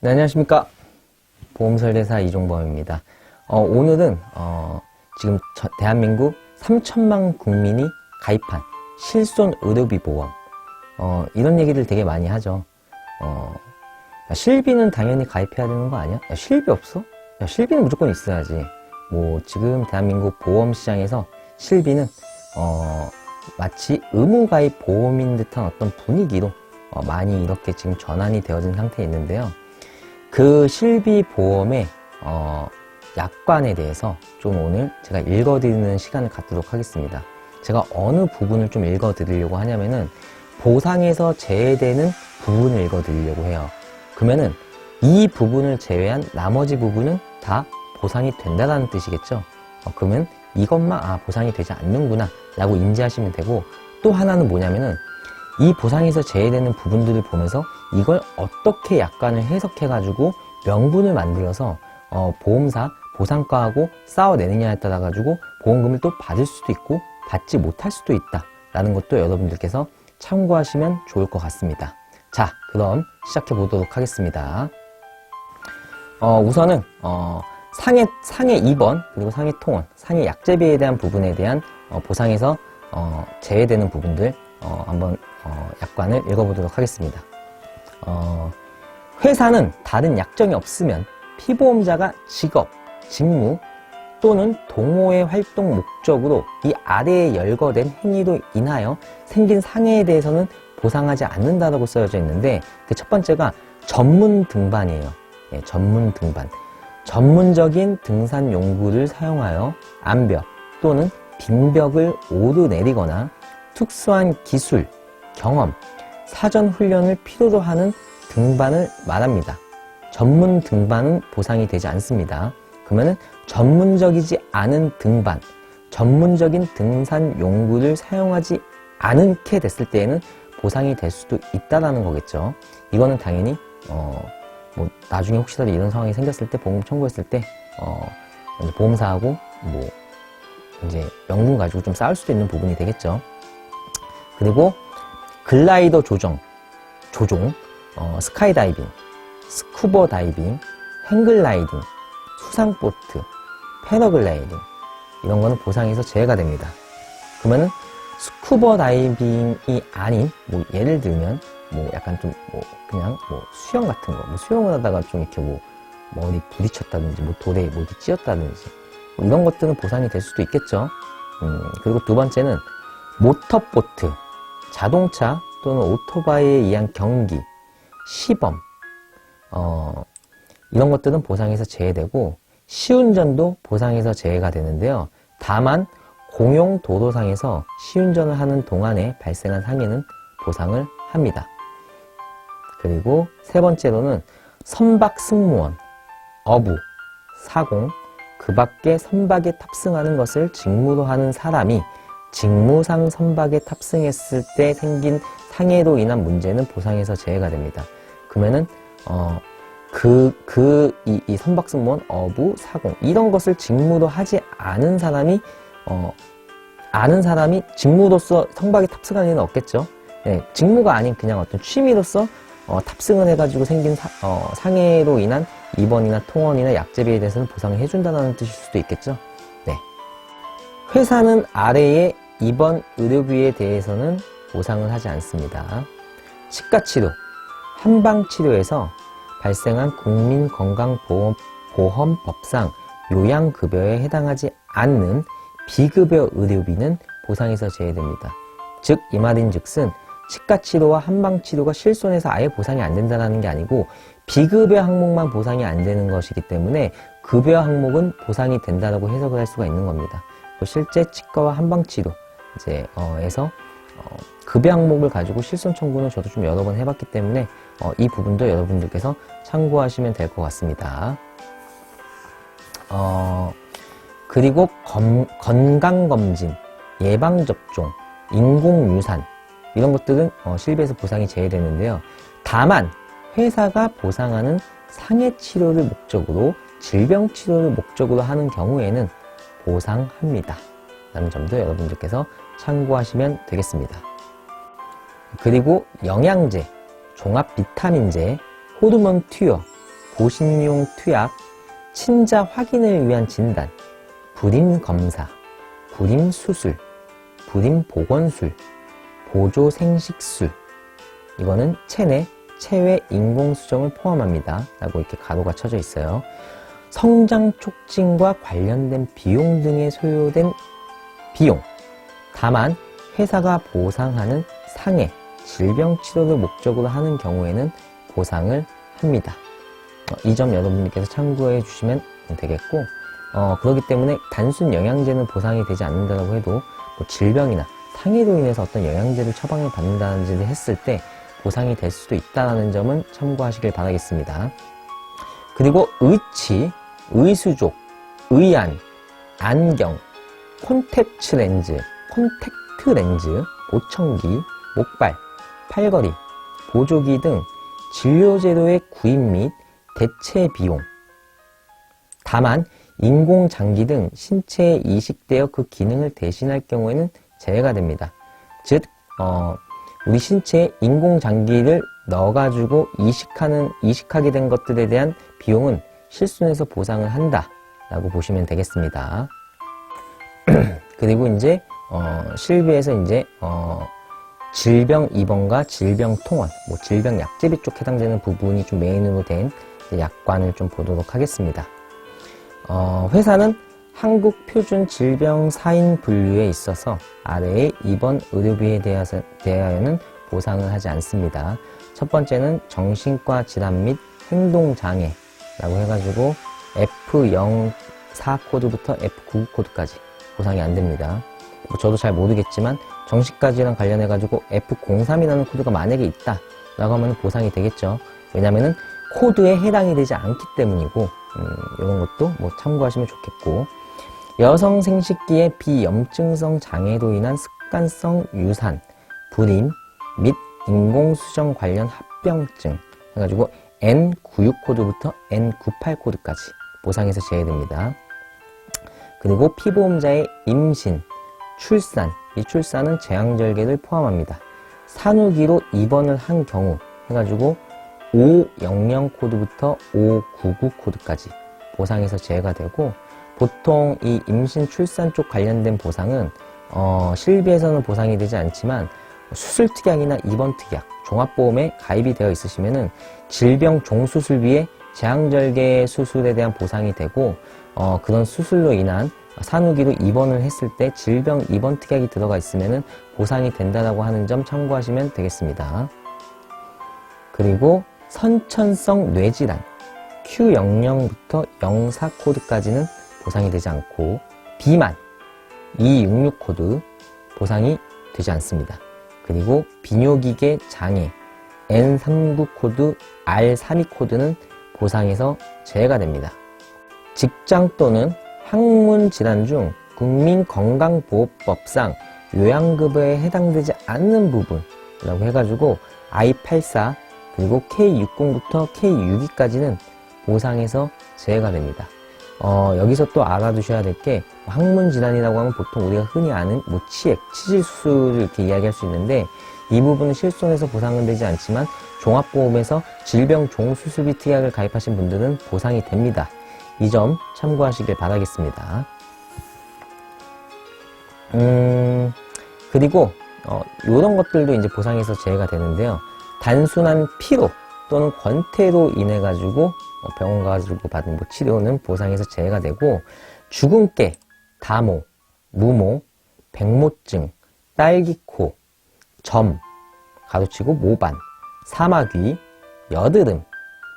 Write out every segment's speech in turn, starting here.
네, 안녕하십니까. 보험설계사 이종범입니다. 오늘은 지금 대한민국 3천만 국민이 가입한 실손 의료비 보험, 이런 얘기를 되게 많이 하죠. 실비는 당연히 가입해야 되는 거 아니야? 야, 실비 없어? 야, 실비는 무조건 있어야지. 뭐 지금 대한민국 보험 시장에서 실비는 마치 의무가입 보험인 듯한 어떤 분위기로 많이 이렇게 지금 전환이 되어진 상태에 있는데요. 그 실비 보험의 약관에 대해서 좀 오늘 제가 읽어드리는 시간을 갖도록 하겠습니다. 제가 어느 부분을 좀 읽어드리려고 하냐면은 보상에서 제외되는 부분을 읽어드리려고 해요. 그러면은 이 부분을 제외한 나머지 부분은 다 보상이 된다는 뜻이겠죠. 그러면 이것만 보상이 되지 않는구나 라고 인지하시면 되고, 또 하나는 뭐냐면은 이 보상에서 제외되는 부분들을 보면서 이걸 어떻게 약관을 해석해가지고 명분을 만들어서 보험사, 보상과하고 싸워내느냐에 따라 가지고 보험금을 또 받을 수도 있고 받지 못할 수도 있다 라는 것도 여러분들께서 참고하시면 좋을 것 같습니다. 자, 그럼 시작해 보도록 하겠습니다. 우선은 상해 입원 그리고 상해 통원, 상해 약제비에 대한 부분에 대한 보상에서 제외되는 부분들 한번 약관을 읽어보도록 하겠습니다. 회사는 다른 약정이 없으면 피보험자가 직업, 직무 또는 동호회 활동 목적으로 이 아래에 열거된 행위로 인하여 생긴 상해에 대해서는 보상하지 않는다라고 쓰여져 있는데, 그 첫 번째가 전문 등반이에요. 예, 전문 등반. 전문적인 등산 용구를 사용하여 암벽 또는 빈벽을 오르내리거나 특수한 기술, 경험, 사전 훈련을 필요로 하는 등반을 말합니다. 전문 등반은 보상이 되지 않습니다. 그러면은 전문적이지 않은 등반, 전문적인 등산 용구를 사용하지 않게 됐을 때에는 보상이 될 수도 있다라는 거겠죠. 이거는 당연히 뭐 나중에 혹시라도 이런 상황이 생겼을 때 보험 청구했을 때 보험사하고 뭐 이제 명분 가지고 좀 싸울 수도 있는 부분이 되겠죠. 그리고 글라이더 조종, 스카이다이빙, 스쿠버 다이빙, 행글라이딩, 수상보트, 패러글라이딩 이런 거는 보상에서 제외가 됩니다. 그러면은 스쿠버 다이빙이 아닌 뭐 예를 들면 뭐 약간 좀 뭐 그냥 뭐 수영 같은 거, 뭐 수영을 하다가 좀 이렇게 뭐 어디 부딪혔다든지 뭐 돌에 뭐 이렇게 찧었다든지 뭐 이런 것들은 보상이 될 수도 있겠죠. 그리고 두 번째는 모터보트, 자동차 또는 오토바이에 의한 경기, 시범, 이런 것들은 보상에서 제외되고, 시운전도 보상에서 제외가 되는데요. 다만 공용 도로상에서 시운전을 하는 동안에 발생한 상해는 보상을 합니다. 그리고 세 번째로는 선박 승무원, 어부, 사공, 그 밖에 선박에 탑승하는 것을 직무로 하는 사람이 직무상 선박에 탑승했을 때 생긴 상해로 인한 문제는 보상에서 제외가 됩니다. 그러면은 이 선박 승무원, 어부, 사공 이런 것을 직무로 하지 않은 사람이 아는 사람이 직무로서 선박에 탑승하는 일은 없겠죠. 네, 직무가 아닌 그냥 어떤 취미로서 탑승을 해가지고 생긴 상해로 인한 입원이나 통원이나 약제비에 대해서는 보상을 해준다는 뜻일 수도 있겠죠. 네. 회사는 아래의 입원 의료비에 대해서는 보상을 하지 않습니다. 치과치료, 한방치료에서 발생한 국민건강보험법상 요양급여에 해당하지 않는 비급여 의료비는 보상에서 제외됩니다. 즉, 이 말인즉슨 치과치료와 한방치료가 실손해서 아예 보상이 안 된다는 게 아니고 비급여 항목만 보상이 안 되는 것이기 때문에 급여 항목은 보상이 된다라고 해석을 할 수가 있는 겁니다. 실제 치과와 한방치료 에서 급여 항목을 가지고 실손 청구는 저도 좀 여러 번 해봤기 때문에 이 부분도 여러분들께서 참고하시면 될 것 같습니다. 그리고 건강검진, 예방접종, 인공유산 이런 것들은 실비에서 보상이 제외되는데요. 다만 회사가 보상하는 상해치료를 목적으로, 질병치료를 목적으로 하는 경우에는 보상합니다. 라는 점도 여러분들께서 참고하시면 되겠습니다. 그리고 영양제, 종합 비타민제, 호르몬 투여, 보신용 투약, 친자 확인을 위한 진단, 불임 검사, 불임 수술, 불임 보건술, 보조 생식술, 이거는 체내, 체외 인공수정을 포함합니다. 라고 이렇게 가로가 쳐져 있어요. 성장 촉진과 관련된 비용 등에 소요된 비용. 다만 회사가 보상하는 상해, 질병 치료를 목적으로 하는 경우에는 보상을 합니다. 이 점 여러분께서 참고해 주시면 되겠고, 그렇기 때문에 단순 영양제는 보상이 되지 않는다고 해도 뭐 질병이나 상해로 인해서 어떤 영양제를 처방을 받는다든지 했을 때 보상이 될 수도 있다는 점은 참고하시길 바라겠습니다. 그리고 의치, 의수족, 의안, 안경, 콘택트 렌즈, 보청기, 목발, 팔걸이, 보조기 등 진료제도의 구입 및 대체 비용. 다만 인공장기 등 신체에 이식되어 그 기능을 대신할 경우에는 제외가 됩니다. 즉 우리 신체에 인공장기를 넣어가지고 이식하게 된 것들에 대한 비용은 실손에서 보상을 한다 라고 보시면 되겠습니다. 그리고 이제 실비에서 이제 질병 입원과 질병 통원, 뭐 질병 약제비 쪽 해당되는 부분이 좀 메인으로 된 약관을 좀 보도록 하겠습니다. 회사는 한국표준질병사인 분류에 있어서 아래의 입원 의료비에 대하여는 보상을 하지 않습니다. 첫 번째는 정신과 질환 및 행동장애라고 해가지고 F04 코드부터 F99 코드까지 보상이 안 됩니다. 저도 잘 모르겠지만 정신과 질환 관련해가지고 F03이라는 코드가 만약에 있다 라고 하면 보상이 되겠죠. 왜냐면은 코드에 해당이 되지 않기 때문이고, 이런 것도 뭐 참고하시면 좋겠고, 여성 생식기의 비염증성 장애로 인한 습관성 유산, 불임 및 인공수정 관련 합병증 해가지고 N96 코드부터 N98 코드까지 보상에서 제외됩니다. 그리고 피보험자의 임신, 출산, 이 출산은 제왕절개를 포함합니다. 산후기로 입원을 한 경우 해가지고 500 코드부터 599 코드까지 보상에서 제외가 되고, 보통 이 임신 출산 쪽 관련된 보상은 실비에서는 보상이 되지 않지만 수술특약이나 입원특약, 종합보험에 가입이 되어 있으시면은 질병 종수술비에 제왕절개 수술에 대한 보상이 되고, 그런 수술로 인한 산후기로 입원을 했을 때 질병 입원 특약이 들어가 있으면은 보상이 된다라고 하는 점 참고하시면 되겠습니다. 그리고 선천성 뇌질환 Q00부터 04 코드까지는 보상이 되지 않고, 비만 266 코드 보상이 되지 않습니다. 그리고 비뇨기계 장애 N39 코드, R32 코드는 보상에서 제외가 됩니다. 직장 또는 학문 질환 중 국민건강보호법상 요양급여에 해당되지 않는 부분이라고 해가지고 I84 그리고 K60부터 K62까지는 보상에서 제외가 됩니다. 여기서 또 알아두셔야 될 게, 학문 질환이라고 하면 보통 우리가 흔히 아는 뭐 치액, 치질 수술을 이렇게 이야기할 수 있는데, 이 부분은 실손에서 보상은 되지 않지만 종합보험에서 질병 종수술비 특약을 가입하신 분들은 보상이 됩니다. 이 점 참고하시길 바라겠습니다. 그리고 이런 것들도 이제 보상에서 제외가 되는데요. 단순한 피로 또는 권태로 인해 가지고 병원 가지고 받은 뭐 치료는 보상에서 제외가 되고, 주근깨, 다모, 무모, 백모증, 딸기코, 점, 가로치고 모반, 사마귀, 여드름,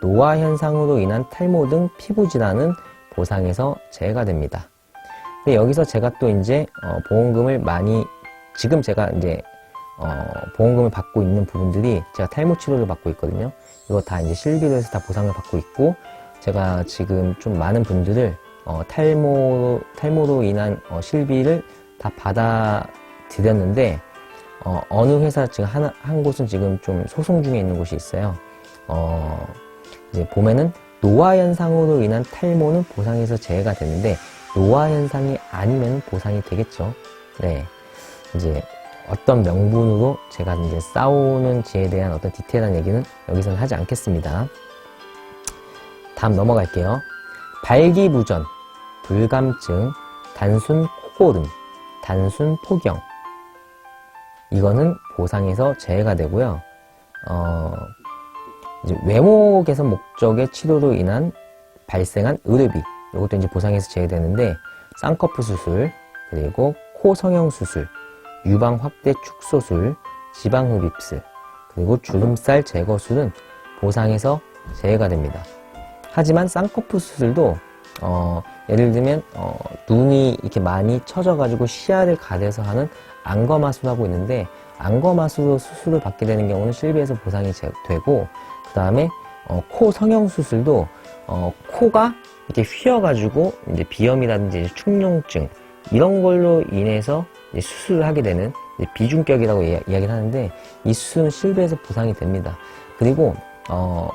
노화 현상으로 인한 탈모 등 피부 질환은 보상에서 제외가 됩니다. 근데 여기서 제가 또 이제 보험금을 많이, 지금 제가 이제 보험금을 받고 있는 부분들이, 제가 탈모 치료를 받고 있거든요. 이거 다 이제 실비로 해서 다 보상을 받고 있고, 제가 지금 좀 많은 분들을 탈모로 인한 실비를 다 받아 드렸는데, 어느 회사 지금 한 곳은 지금 좀 소송 중에 있는 곳이 있어요. 이제 보면은 노화 현상으로 인한 탈모는 보상에서 제외가 되는데, 노화 현상이 아니면 보상이 되겠죠. 네. 이제 어떤 명분으로 제가 이제 싸우는지에 대한 어떤 디테일한 얘기는 여기서는 하지 않겠습니다. 다음 넘어갈게요. 발기부전, 불감증, 단순 코고름, 단순 폭염. 이거는 보상에서 제외가 되고요. 이제 외모 개선 목적의 치료로 인한 발생한 의료비, 이것도 이제 보상에서 제외되는데, 쌍꺼풀 수술, 그리고 코 성형 수술, 유방 확대 축소술, 지방 흡입술, 그리고 주름살 제거술은 보상에서 제외가 됩니다. 하지만 쌍꺼풀 수술도 예를 들면 눈이 이렇게 많이 처져가지고 시야를 가려서 하는 안검하수라고 있는데, 안검하수로 수술을 받게 되는 경우는 실비에서 보상이 되고, 그 다음에 코 성형 수술도 코가 이렇게 휘어가지고 이제 비염이라든지 이제 축농증 이런 걸로 인해서 이제 수술을 하게 되는 비중격이라고 이야기를 하는데, 이 수술은 실비에서 보상이 됩니다. 그리고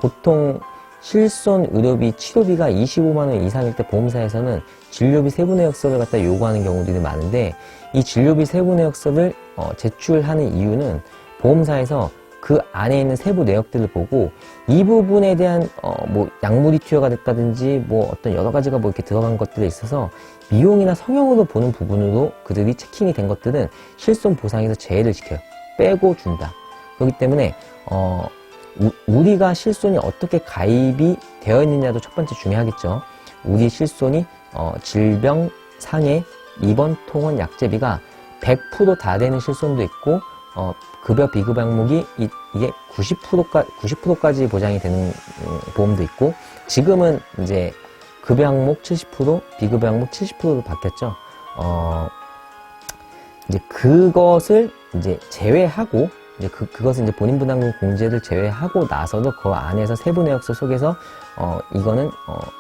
보통 실손 의료비 치료비가 25만원 이상일 때 보험사에서는 진료비 세부내역서를 갖다 요구하는 경우들이 많은데, 이 진료비 세부내역서를 제출하는 이유는 보험사에서 그 안에 있는 세부 내역들을 보고 이 부분에 대한 뭐 약물이 투여가 됐다든지 뭐 어떤 여러 가지가 뭐 이렇게 들어간 것들에 있어서 미용이나 성형으로 보는 부분으로 그들이 체킹이 된 것들은 실손 보상에서 제외를 시켜요. 빼고 준다. 그렇기 때문에 우리가 실손이 어떻게 가입이 되어 있느냐도 첫 번째 중요하겠죠. 우리 실손이 질병 상해 입원 통원 약제비가 100% 다 되는 실손도 있고 급여 비급 항목이 이게 90%까지 보장이 되는 보험도 있고, 지금은 이제 급여 항목 70%, 비급여 항목 70%로 바뀌었죠. 이제 그것을 이제 제외하고, 이제 그것은 이제 본인 부담금 공제를 제외하고 나서도 그 안에서 세부 내역서 속에서 이거는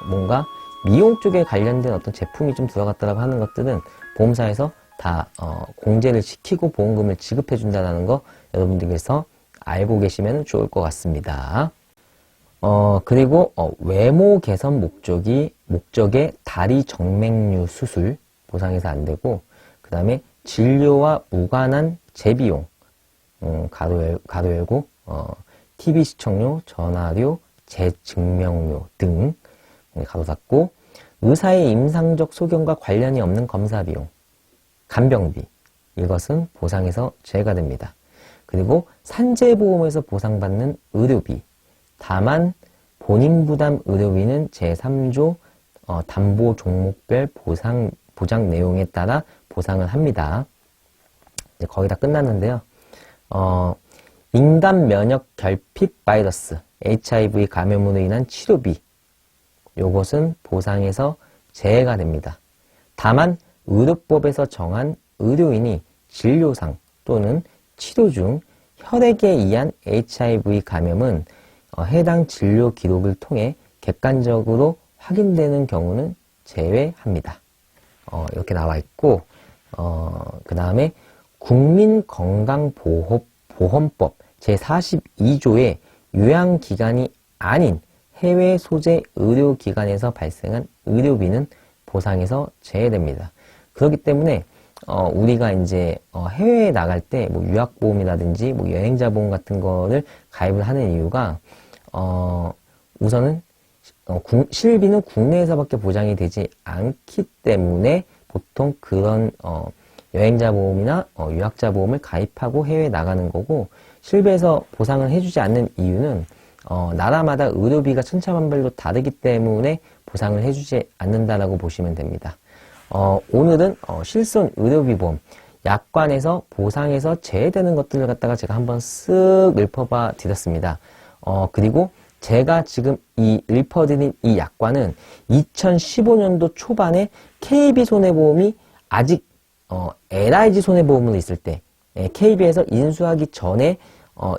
뭔가 미용 쪽에 관련된 어떤 제품이 좀 들어갔다라고 하는 것들은 보험사에서 다 공제를 시키고 보험금을 지급해 준다는 거 여러분들께서 알고 계시면 좋을 것 같습니다. 그리고 외모 개선 목적의 다리 정맥류 수술 보상해서 안 되고, 그 다음에 진료와 무관한 재비용, 가로 열고 TV 시청료, 전화료, 재증명료 등 가로 닫고, 의사의 임상적 소견과 관련이 없는 검사 비용, 간병비, 이것은 보상에서 제외가 됩니다. 그리고 산재보험에서 보상받는 의료비, 다만 본인 부담 의료비는 제3조 담보 종목별 보장 내용에 따라 보상을 합니다. 이제 거의 다 끝났는데요. 인간 면역 결핍 바이러스, HIV 감염으로 인한 치료비, 요것은 보상에서 제외가 됩니다. 다만 의료법에서 정한 의료인이 진료상 또는 치료 중 혈액에 의한 HIV 감염은 해당 진료 기록을 통해 객관적으로 확인되는 경우는 제외합니다. 이렇게 나와 있고, 그 다음에 국민건강보험법 제42조의 요양기관이 아닌 해외 소재 의료기관에서 발생한 의료비는 보상에서 제외됩니다. 그렇기 때문에 우리가 이제 해외에 나갈 때 뭐 유학보험이라든지 뭐 여행자 보험 같은 거를 가입을 하는 이유가 우선은 실비는 국내에서밖에 보장이 되지 않기 때문에 보통 그런 여행자 보험이나 유학자 보험을 가입하고 해외에 나가는 거고, 실비에서 보상을 해주지 않는 이유는 나라마다 의료비가 천차만별로 다르기 때문에 보상을 해주지 않는다라고 보시면 됩니다. 오늘은 실손 의료비 보험, 약관에서 보상에서 제외되는 것들을 갖다가 제가 한번 쓱 읊어봐 드렸습니다. 그리고 제가 지금 읊어드린 이 약관은 2015년도 초반에 KB손해보험이 아직 LIG 손해보험으로 있을 때, KB에서 인수하기 전에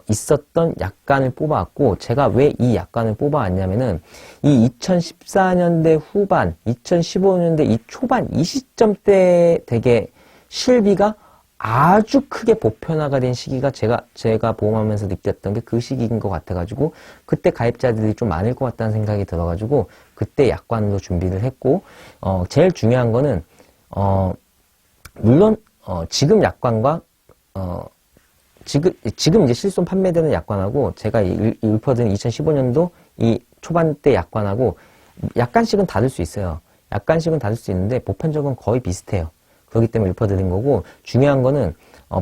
있었던 약관을 뽑아왔고, 제가 왜 이 약관을 뽑아왔냐면은 이 2014년대 후반, 2015년대 이 초반 이 시점 때 되게 실비가 아주 크게 보편화가 된 시기가 제가 보험하면서 느꼈던 게 그 시기인 것 같아가지고, 그때 가입자들이 좀 많을 것 같다는 생각이 들어가지고 그때 약관으로 준비를 했고, 제일 중요한 거는 물론 지금 약관과 지금 이제 실손 판매되는 약관하고 제가 읊어드린 2015년도 이 초반대 약관하고 약간씩은 다를 수 있어요. 약간씩은 다를 수 있는데 보편적으로 거의 비슷해요. 그렇기 때문에 읊어드린 거고, 중요한 거는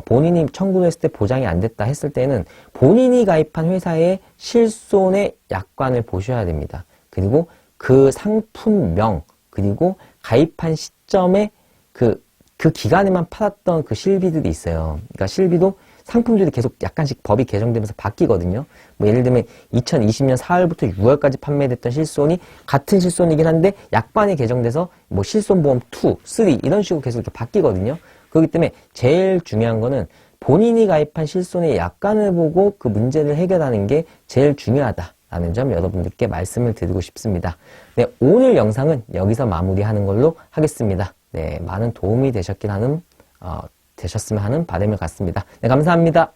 본인이 청구를 했을 때 보장이 안 됐다 했을 때는 본인이 가입한 회사의 실손의 약관을 보셔야 됩니다. 그리고 그 상품명, 그리고 가입한 시점에 그 기간에만 팔았던 그 실비들이 있어요. 그러니까 실비도 상품들이 계속 약간씩 법이 개정되면서 바뀌거든요. 뭐 예를 들면 2020년 4월부터 6월까지 판매됐던 실손이 같은 실손이긴 한데 약관이 개정돼서 뭐 실손보험 2, 3 이런 식으로 계속 이렇게 바뀌거든요. 그렇기 때문에 제일 중요한 거는 본인이 가입한 실손의 약관을 보고 그 문제를 해결하는 게 제일 중요하다라는 점 여러분들께 말씀을 드리고 싶습니다. 네, 오늘 영상은 여기서 마무리하는 걸로 하겠습니다. 네, 많은 도움이 되셨으면 하는 바람을 갖습니다. 네, 감사합니다.